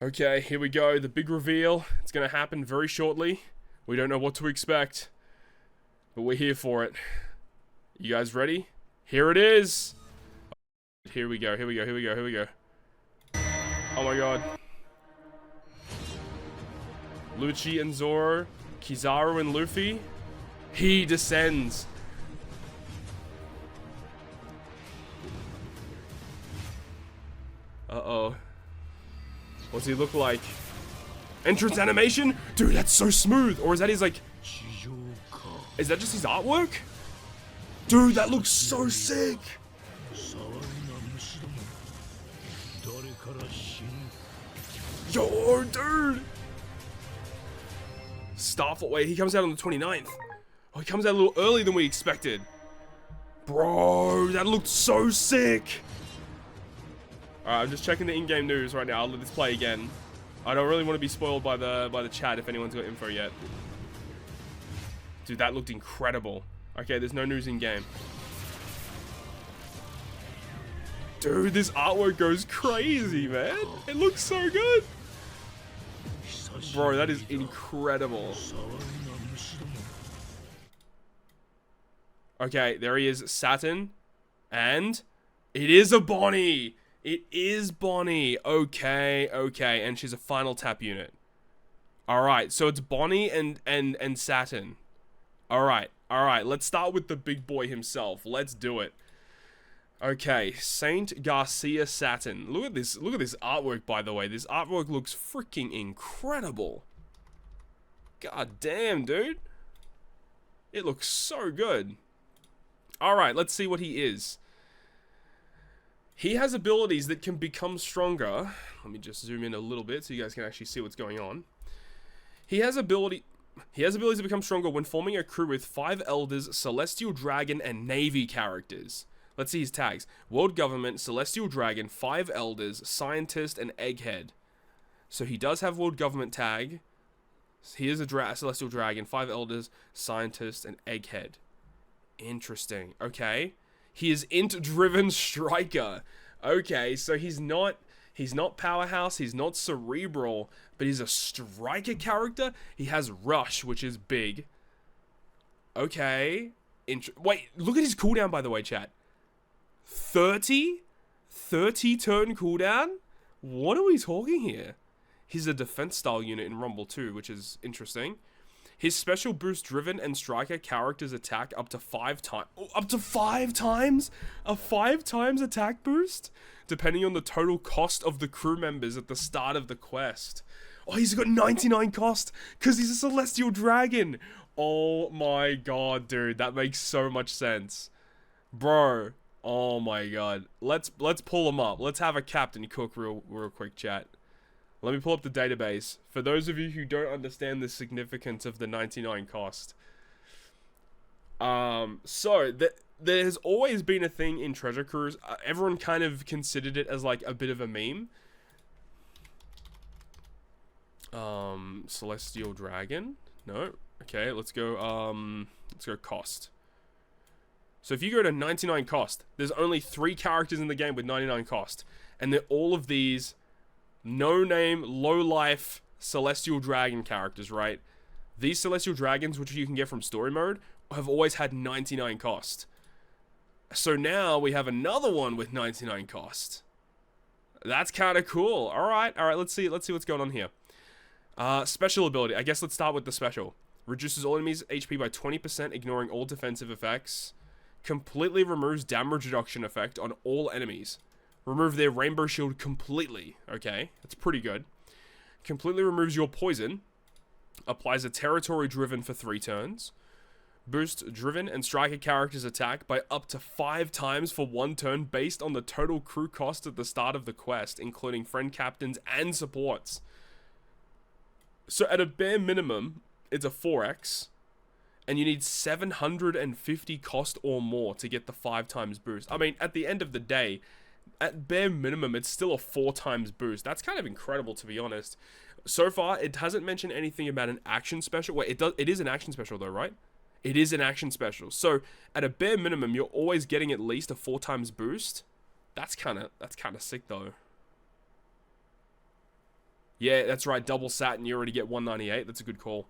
Okay, here we go. The big reveal. It's gonna happen very shortly. We don't know what to expect, but we're here for it. You guys ready? Here it is! Here we go, here we go, here we go, here we go. Oh my god. Lucci and Zoro, Kizaru and Luffy. He descends. Uh-oh. What's he look like? Entrance animation? Dude, that's so smooth. Or is that his, like... Is that just his artwork? Dude, that looks so sick. Yo, dude. Starfall. Wait, he comes out on the 29th. Oh, he comes out a little earlier than we expected. Bro, that looked so sick. Alright, I'm just checking the in-game news right now. I'll let this play again. I don't really want to be spoiled by the chat if anyone's got info yet. Dude, that looked incredible. Okay, there's no news in-game. Dude, this artwork goes crazy, man. It looks so good. Bro, that is incredible. Okay, there he is, SATURN. And it is a Bonnie. It is Bonnie. Okay, okay. And she's a final tap unit. Alright, so it's Bonnie and SATURN. Alright, alright. Let's start with the big boy himself. Let's do it. Okay, Saint Garcia SATURN. Look at this artwork, by the way. This artwork looks freaking incredible. God damn, dude. It looks so good. Alright, let's see what he is. He has abilities that can become stronger. Let me just zoom in a little bit so you guys can actually see what's going on. He has abilities to become stronger when forming a crew with 5 Elders, Celestial Dragon, and Navy characters. Let's see his tags. World Government, Celestial Dragon, 5 Elders, Scientist, and Egghead. So he does have World Government tag. He is a Celestial Dragon, 5 Elders, Scientist, and Egghead. Interesting. Okay. He is Int-driven Striker. Okay, so he's not Powerhouse, he's not Cerebral, but he's a Striker character. He has Rush, which is big. Okay. Wait, look at his cooldown, by the way, chat. 30 turn cooldown? What are we talking here? He's a defense style unit in Rumble 2, which is interesting. His special boost driven and striker characters attack up to 5 times. Oh, up to 5 times? A 5 times attack boost? Depending on the total cost of the crew members at the start of the quest. Oh, he's got 99 cost because he's a Celestial Dragon. Oh my god, dude. That makes so much sense. Bro. Oh my god. Let's pull him up. Let's have a Captain Cook real quick, chat. Let me pull up the database. For those of you who don't understand the significance of the 99 cost. So, there's always been a thing in Treasure Cruise. Everyone kind of considered it as like a bit of a meme. Celestial Dragon? No. Okay, let's go cost. So if you go to 99 cost, there's only 3 characters in the game with 99 cost. And they're all of these no-name, low-life Celestial Dragon characters, right? These Celestial Dragons, which you can get from story mode, have always had 99 cost. So now we have another one with 99 cost. That's kind of cool. Alright, let's see what's going on here. Special ability. I guess let's start with the special. Reduces all enemies' HP by 20%, ignoring all defensive effects. Completely removes damage reduction effect on all enemies. Remove their rainbow shield completely. Okay, that's pretty good. Completely removes your poison. Applies a territory driven for 3 turns. Boost driven and striker characters attack by up to 5 times for 1 turn based on the total crew cost at the start of the quest, including friend captains and supports. So at a bare minimum, it's a 4x. And you need 750 cost or more to get the 5 times boost. I mean, at the end of the day, at bare minimum, it's still a 4 times boost. That's kind of incredible, to be honest. So far, it hasn't mentioned anything about an action special. Wait, it is an action special though, right? It is an action special. So, at a bare minimum, you're always getting at least a 4 times boost. That's kind of sick though. Yeah, that's right. Double Sat and you already get 198. That's a good call.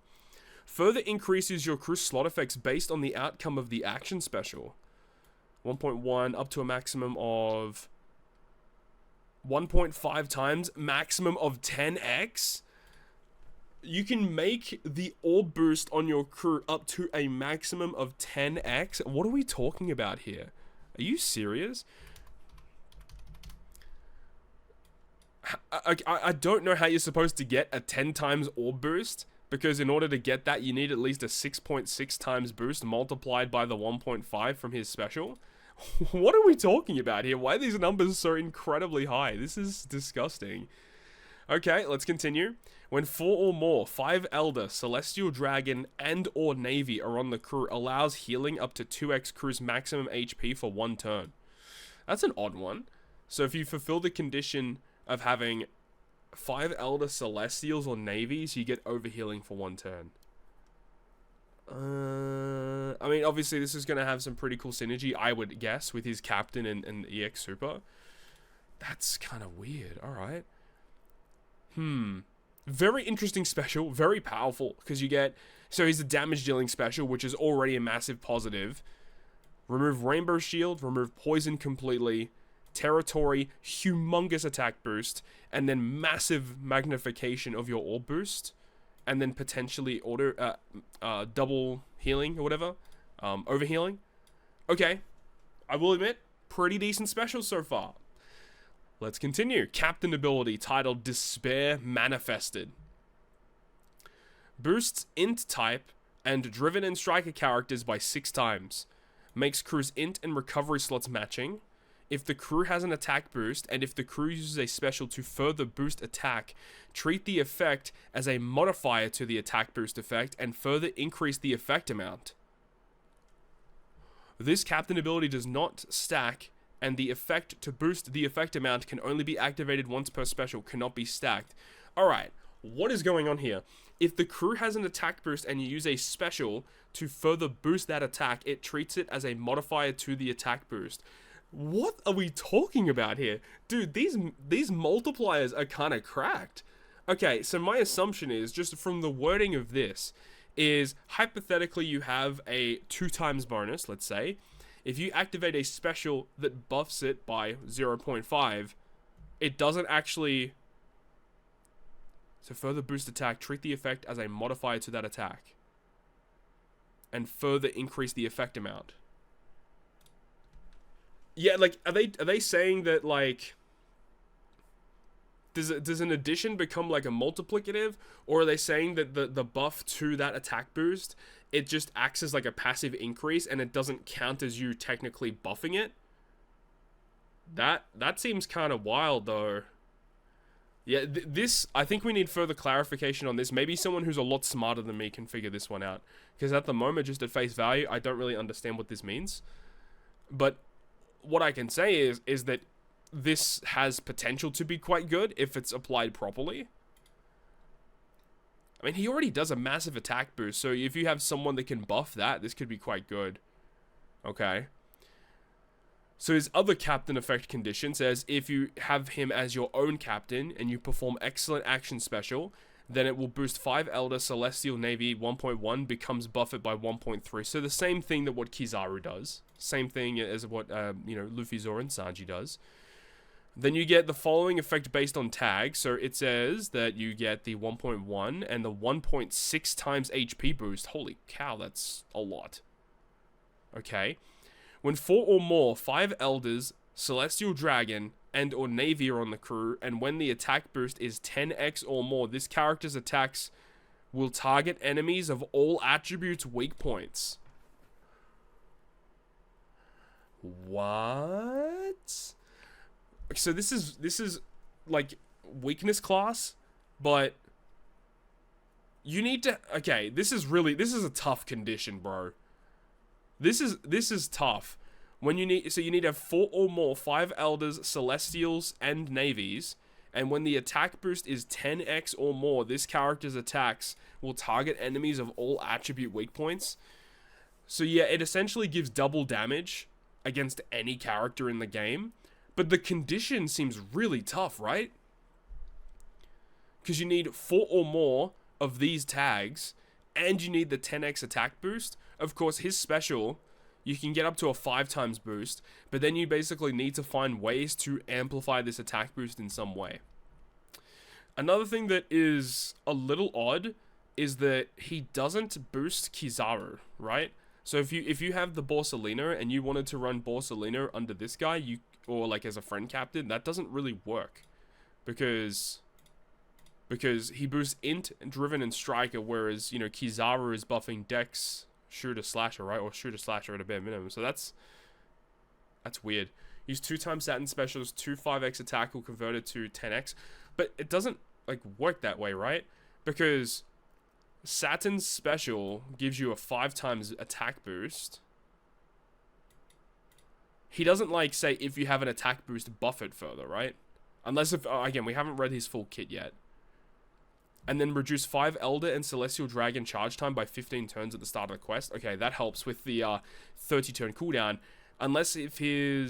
Further increases your crew slot effects based on the outcome of the action special. 1.1 up to a maximum of 1.5 times, maximum of 10x. You can make the orb boost on your crew up to a maximum of 10x. What are we talking about here? Are you serious? I don't know how you're supposed to get a 10 times orb boost, because in order to get that, you need at least a 6.6 times boost multiplied by the 1.5 from his special. What are we talking about here? Why are these numbers so incredibly high? This is disgusting. Okay, let's continue. When 4 or more, 5 Elder, Celestial Dragon, and or Navy are on the crew, allows healing up to 2x crew's maximum HP for 1 turn. That's an odd one. So if you fulfill the condition of having 5 Elder Celestials or Navies, you get overhealing for 1 turn. I mean, obviously this is going to have some pretty cool synergy, I would guess, with his Captain and EX Super. That's kind of weird. Alright. Very interesting special. Very powerful. Because you get... So he's a damage dealing special, which is already a massive positive. Remove Rainbow Shield. Remove Poison completely. Territory. Humongous attack boost. And then massive magnification of your orb boost. And then potentially double healing or whatever. Overhealing. Okay. I will admit, pretty decent specials so far. Let's continue. Captain ability titled Despair Manifested. Boosts int type and driven and striker characters by 6 times. Makes crew's int and recovery slots matching. If the crew has an attack boost, and if the crew uses a special to further boost attack, treat the effect as a modifier to the attack boost effect and further increase the effect amount. This captain ability does not stack, and the effect to boost the effect amount can only be activated once per special, cannot be stacked. Alright, what is going on here? If the crew has an attack boost and you use a special to further boost that attack, it treats it as a modifier to the attack boost. What are we talking about here? Dude, these multipliers are kind of cracked. Okay, so my assumption is, just from the wording of this, is hypothetically you have a 2 times bonus, let's say. If you activate a special that buffs it by 0.5, it doesn't actually... So further boost attack, treat the effect as a modifier to that attack. And further increase the effect amount. Yeah, like, are they saying that, like... Does an addition become like a multiplicative? Or are they saying that the buff to that attack boost, it just acts as like a passive increase and it doesn't count as you technically buffing it? That seems kind of wild though. Yeah, I think we need further clarification on this. Maybe someone who's a lot smarter than me can figure this one out. Because at the moment, just at face value, I don't really understand what this means. But what I can say is that this has potential to be quite good if it's applied properly. I mean, he already does a massive attack boost, so if you have someone that can buff that, this could be quite good. Okay. So his other captain effect condition says, if you have him as your own captain, and you perform excellent action special, then it will boost 5 Elder Celestial Navy 1.1 becomes buffed by 1.3. So the same thing that what Kizaru does. Same thing as what, Luffy, Zoro, and Sanji does. Then you get the following effect based on tag. So it says that you get the 1.1 and the 1.6 times HP boost. Holy cow, that's a lot. Okay. When 4 or more 5 Elders, Celestial Dragon, and or Navy are on the crew, and when the attack boost is 10x or more, this character's attacks will target enemies of all attributes' weak points. What? So this is like weakness class, but you need to... Okay, this is a tough condition, bro. This is tough. When you need... So you need to have 4 or more 5 Elders, Celestials, and Navies, and when the attack boost is 10x or more, this character's attacks will target enemies of all attribute weak points. So yeah, it essentially gives double damage against any character in the game. But the condition seems really tough, right? because you need 4 or more of these tags, and you need the 10x attack boost. Of course, his special, you can get up to a 5 times boost, but then you basically need to find ways to amplify this attack boost in some way. Another thing that is a little odd is that he doesn't boost Kizaru, right? So if you have the Borsalino and you wanted to run Borsalino under this guy, or like as a friend captain, that doesn't really work, because he boosts int, driven, and striker, whereas, you know, Kizaru is buffing dex, shooter, slasher, right? Or shooter, slasher at a bare minimum. So that's weird. Use 2 times Saturn specials, 2 5x attack will convert it to 10x, but it doesn't like work that way, right? Because Saturn's special gives you a 5 times attack boost. He doesn't, like, say if you have an attack boost, buff it further, right? Unless if, again, we haven't read his full kit yet. And then reduce 5 Elder and Celestial Dragon charge time by 15 turns at the start of the quest. Okay, that helps with the 30 turn cooldown. Unless if he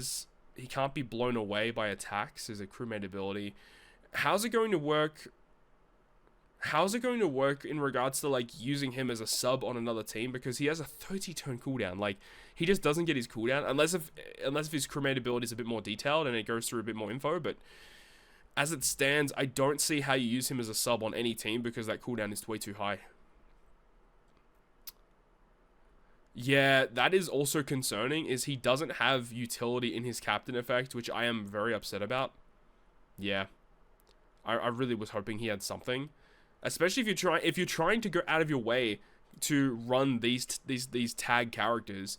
can't be blown away by attacks as a crewmate ability. How's it going to work? How's it going to work in regards to, like, using him as a sub on another team? Because he has a 30 turn cooldown. Like, he just doesn't get his cooldown unless if his crewmate ability is a bit more detailed and it goes through a bit more info. But as it stands, I don't see how you use him as a sub on any team because that cooldown is way too high. Yeah, that is also concerning, is he doesn't have utility in his captain effect, which I am very upset about. Yeah. I really was hoping he had something. Especially if you're trying to go out of your way to run these tag characters,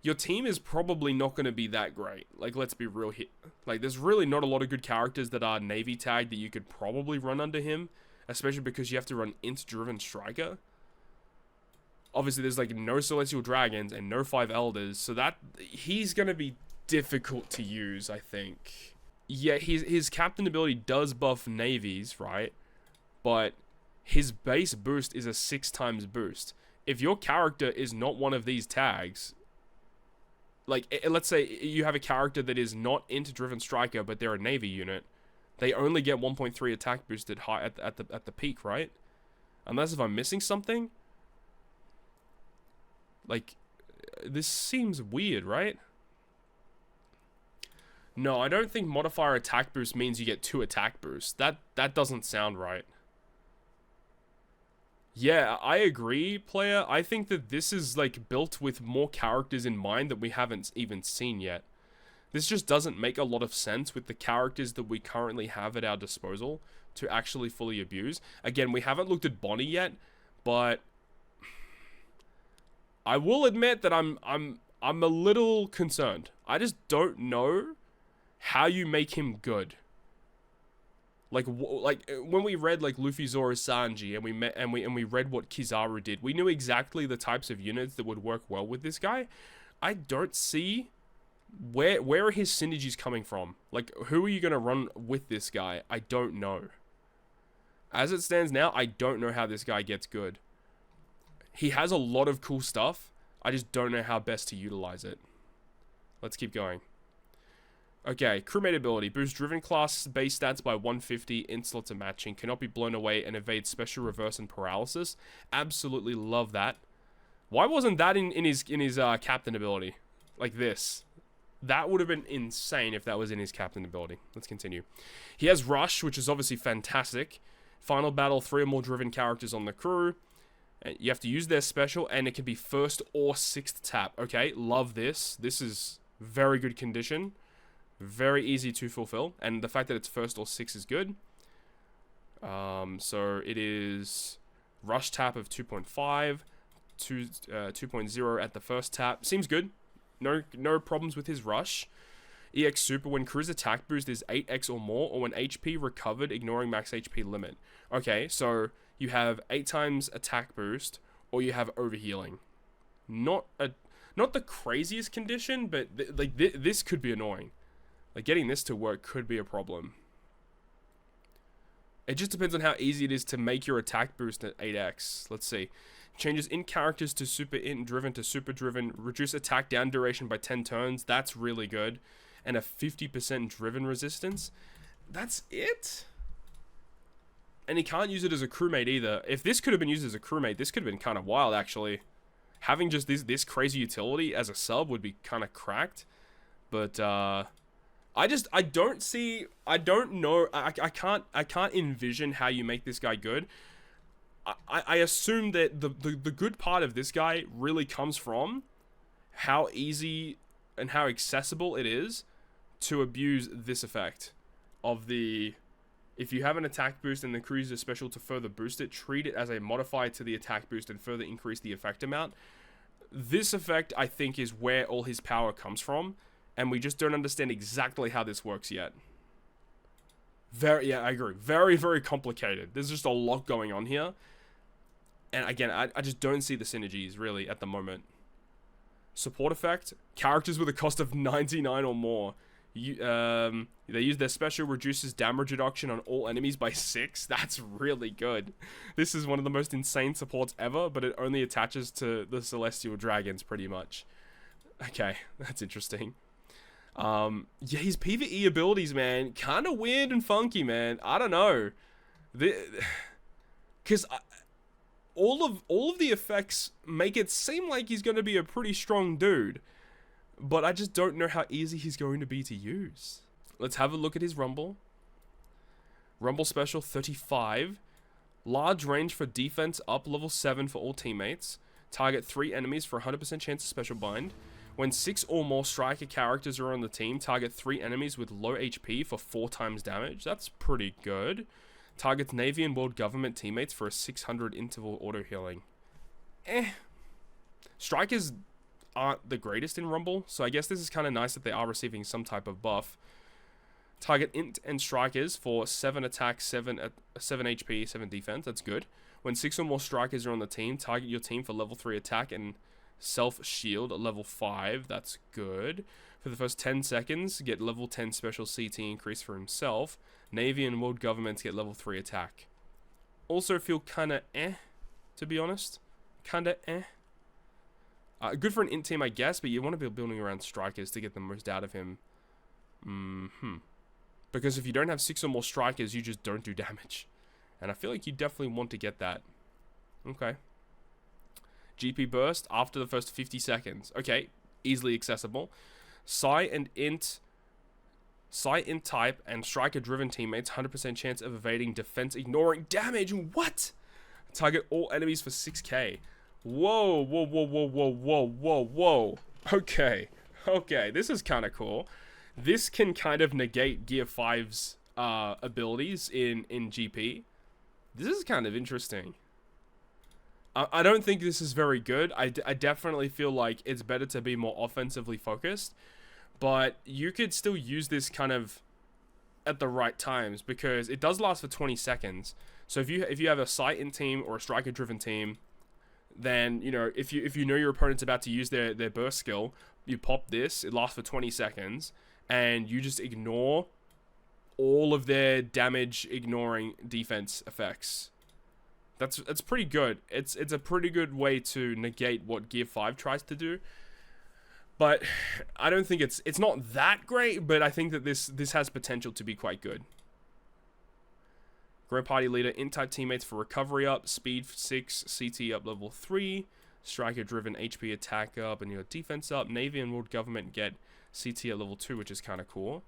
your team is probably not going to be that great. Like, let's be real here. Like, there's really not a lot of good characters that are Navy tagged that you could probably run under him, especially because you have to run int-driven striker. Obviously, there's, like, no Celestial Dragons and no 5 Elders, so that he's going to be difficult to use, I think. Yeah, his captain ability does buff navies, right? But his base boost is a 6 times boost. If your character is not one of these tags, like, let's say you have a character that is not int-driven striker, but they're a navy unit, they only get 1.3 attack boost at the peak, right? Unless if I'm missing something. Like, this seems weird, right? No, I don't think modifier attack boost means you get 2 attack boosts. That doesn't sound right. Yeah, I agree, player. I think that this is, like, built with more characters in mind that we haven't even seen yet. This just doesn't make a lot of sense with the characters that we currently have at our disposal to actually fully abuse. Again, we haven't looked at Bonnie yet, but I will admit that I'm a little concerned. I just don't know how you make him good. Like when we read, like, Luffy, Zoro, Sanji, and we read what Kizaru did, we knew exactly the types of units that would work well with this guy. I don't see where are his synergies coming from. Like, who are you gonna run with this guy? I don't know. As it stands now, I don't know how this guy gets good. He has a lot of cool stuff. I just don't know how best to utilize it. Let's keep going. Okay, crewmate ability. Boost driven class base stats by 150, int slots and matching. Cannot be blown away and evade special reverse and paralysis. Absolutely love that. Why wasn't that in his captain ability? Like this. That would have been insane if that was in his captain ability. Let's continue. He has rush, which is obviously fantastic. Final battle, 3 or more driven characters on the crew. You have to use their special, and it can be 1st or 6th tap. Okay, love this. This is very good condition. Very easy to fulfill, and the fact that it's 1st or 6th is good. So it is rush tap of 2.5, 2.0 at the 1st tap. Seems good. No problems with his rush. EX super, when crew's attack boost is 8x or more, or when HP recovered ignoring max HP limit. Okay, so you have 8 times attack boost, or you have overhealing. Not the craziest condition, but this could be annoying. Like, getting this to work could be a problem. It just depends on how easy it is to make your attack boost at 8x. Let's see. Changes int characters to super int driven to super driven. Reduce attack down duration by 10 turns. That's really good. And a 50% driven resistance. That's it? And he can't use it as a crewmate either. If this could have been used as a crewmate, this could have been kind of wild, actually. Having just this crazy utility as a sub would be kind of cracked. But, I don't know, I can't envision how you make this guy good. I assume that the good part of this guy really comes from how easy and how accessible it is to abuse this effect of the, if you have an attack boost and the crew uses a special to further boost it, treat it as a modifier to the attack boost and further increase the effect amount. This effect, I think, is where all his power comes from, and we just don't understand exactly how this works yet. Yeah, I agree. Very, very complicated. There's just a lot going on here. And again, I just don't see the synergies, really, at the moment. Support effect. Characters with a cost of 99 or more. They use their special, reduces damage reduction on all enemies by 6. That's really good. This is one of the most insane supports ever, but it only attaches to the Celestial Dragons, pretty much. Okay, that's interesting. Yeah, his PvE abilities, man, kind of weird and funky, man. I don't know. Because all of the effects make it seem like he's going to be a pretty strong dude. But I just don't know how easy he's going to be to use. Let's have a look at his Rumble. Rumble special 35. Large range for defense up level 7 for all teammates. Target 3 enemies for 100% chance of special bind. When 6 or more striker characters are on the team, target 3 enemies with low HP for 4 times damage. That's pretty good. Targets Navy and World Government teammates for a 600 interval auto healing. Strikers aren't the greatest in Rumble, so I guess this is kind of nice that they are receiving some type of buff. Target int and strikers for 7 attack, 7 HP, 7 defense. That's good. When 6 or more strikers are on the team, target your team for level 3 attack and self shield at level 5. That's good. For the first 10 seconds, get level 10 special CT increase for himself. Navy and World Governments get level 3 attack. Also feel kind of to be honest. Kind of good for an int team, I guess, but you want to be building around strikers to get the most out of him. Because if you don't have 6 or more strikers, you just don't do damage. And I feel like you definitely want to get that. Okay. GP burst after the first 50 seconds. Okay, easily accessible. Psi int type and striker driven teammates, 100% chance of evading defense, ignoring damage. What? Target all enemies for 6k. Whoa, whoa, whoa, whoa, whoa, whoa, whoa, whoa. Okay, this is kind of cool. This can kind of negate Gear 5's abilities in GP. This is kind of interesting. I don't think this is very good. I definitely feel like it's better to be more offensively focused. But you could still use this kind of at the right times, because it does last for 20 seconds. So if you have a sight-in team or a striker-driven team, then, you know, if you know your opponent's about to use their burst skill, you pop this, it lasts for 20 seconds, and you just ignore all of their damage ignoring defense effects. That's pretty good. It's a pretty good way to negate what Gear 5 tries to do. But I don't think it's not that great, but I think that this has potential to be quite good. Grow party leader, int type teammates for recovery up, speed 6, CT up level 3, striker driven HP attack up and your defense up. Navy and World Government get CT at level 2, which is kind of cool.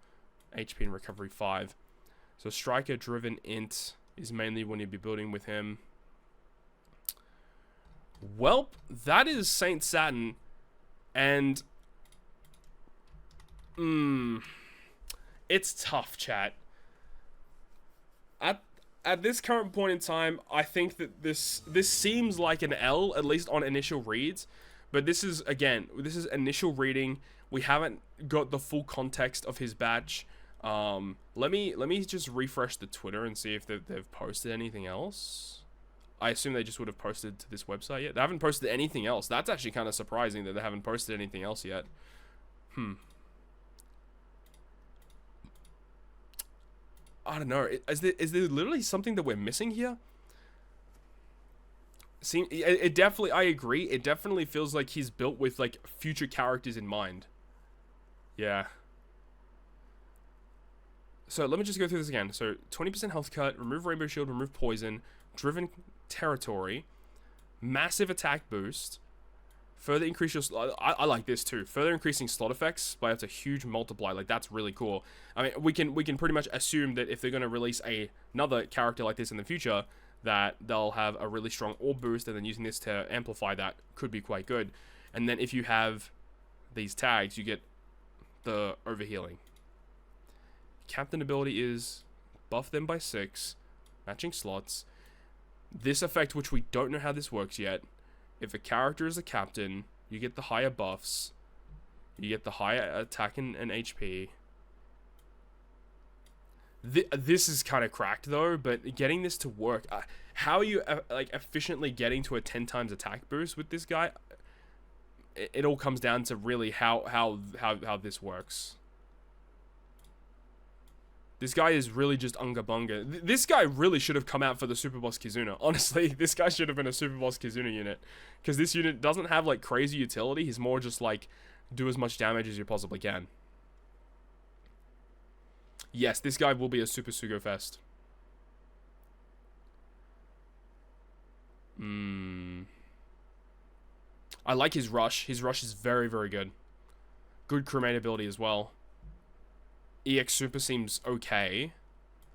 HP and recovery 5. So striker driven int is mainly when you'd be building with him. Well, that is Saint Saturn, and it's tough, chat. At this current point in time, I think that this seems like an L, at least on initial reads. But this is initial reading. We haven't got the full context of his batch. Let me just refresh the Twitter and see if they've posted anything else. I assume they just would have posted to this website yet. They haven't posted anything else. That's actually kind of surprising that they haven't posted anything else yet. I don't know. Is there literally something that we're missing here? It definitely, I agree. It definitely feels like he's built with like future characters in mind. Yeah. So let me just go through this again. So 20% health cut, remove Rainbow Shield, remove Poison, Driven Territory, massive attack boost, further increase your... I like this too. Further increasing slot effects by up to huge multiply. Like, that's really cool. I mean, we can pretty much assume that if they're going to release another character like this in the future, that they'll have a really strong orb boost, and then using this to amplify that could be quite good. And then if you have these tags, you get the overhealing. Captain ability is buff them by 6, matching slots. This effect, which we don't know how this works yet, if a character is a captain, you get the higher buffs, you get the higher attack and HP. This is kind of cracked though, but getting this to work, how are you like efficiently getting to a 10 times attack boost with this guy? It all comes down to really how this works. This guy is really just unga bunga. This guy really should have come out for the Super Boss Kizuna. Honestly, this guy should have been a Super Boss Kizuna unit, because this unit doesn't have like crazy utility. He's more just like do as much damage as you possibly can. Yes, this guy will be a Super Sugo Fest. I like his rush. His rush is very, very good. Good crewmate ability as well. EX Super seems okay.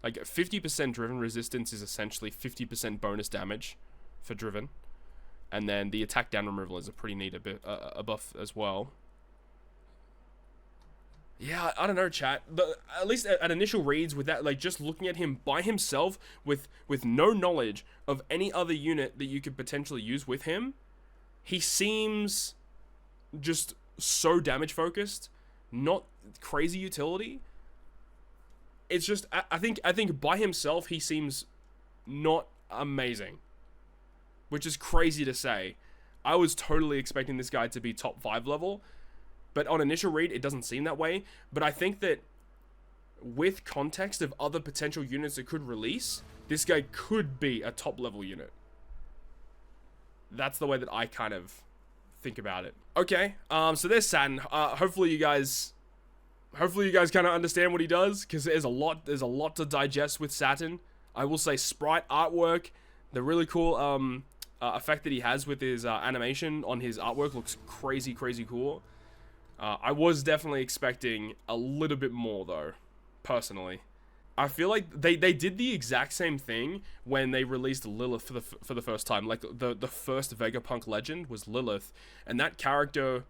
Like, 50% driven resistance is essentially 50% bonus damage for driven. And then the attack down removal is a pretty neat a buff as well. Yeah, I don't know, chat. At least at initial reads with that, like, just looking at him by himself with no knowledge of any other unit that you could potentially use with him, he seems just so damage focused, not crazy utility. It's just, I think by himself he seems not amazing, which is crazy to say. I was totally expecting this guy to be top 5 level, but on initial read it doesn't seem that way. But I think that with context of other potential units that could release, this guy could be a top level unit. That's the way that I kind of think about it. Okay, so there's SATURN. Hopefully you guys kind of understand what he does, because there's a lot to digest with SATURN. I will say sprite artwork, the really cool effect that he has with his animation on his artwork looks crazy cool. I was definitely expecting a little bit more though, personally. I feel like they did the exact same thing when they released Lilith for the first time. Like the first Vegapunk legend was Lilith, and that character,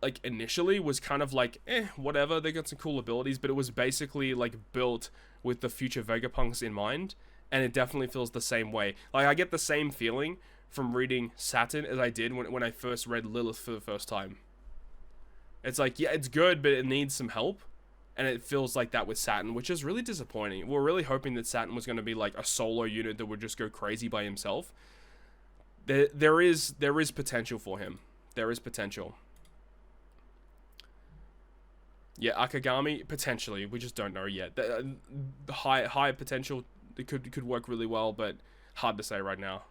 like, initially was kind of like, whatever, they got some cool abilities, but it was basically like built with the future Vegapunks in mind, and it definitely feels the same way. Like, I get the same feeling from reading SATURN as I did when I first read Lilith for the first time. It's like, yeah, it's good, but it needs some help, and it feels like that with SATURN, which is really disappointing. We're really hoping that SATURN was going to be like a solo unit that would just go crazy by himself. There is potential for him. There is potential. Yeah, Akagami, potentially. We just don't know yet. The high potential, it could work really well, but hard to say right now.